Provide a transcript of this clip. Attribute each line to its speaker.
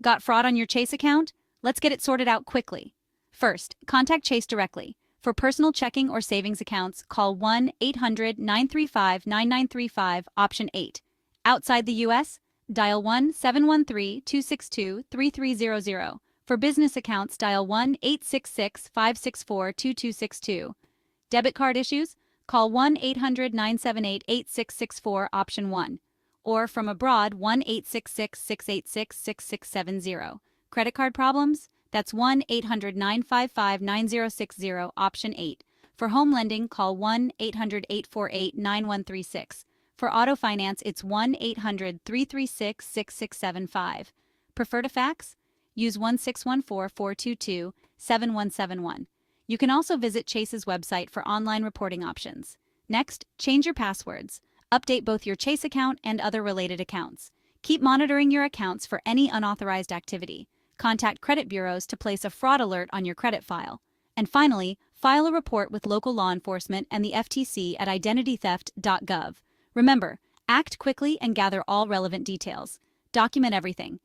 Speaker 1: Got fraud on your Chase account? Let's get it sorted out quickly. First, contact Chase directly. For personal checking or savings accounts, call 1-800-935-9935, option 8. Outside the U.S., dial 1-713-262-3300. For business accounts, dial 1-866-564-2262. Debit card issues? Call 1-800-978-8664, option 1. Or from abroad, 1-866-686-6670. Credit card problems? That's 1-800-955-9060, option 8. For home lending, call 1-800-848-9136. For auto finance, it's 1-800-336-6675. Prefer to fax? Use 1-614-422-7171. You can also visit Chase's website for online reporting options. Next, change your passwords. Update both your Chase account and other related accounts. Keep monitoring your accounts for any unauthorized activity. Contact credit bureaus to place a fraud alert on your credit file. And finally, file a report with local law enforcement and the FTC at identitytheft.gov. Remember, act quickly and gather all relevant details. Document everything.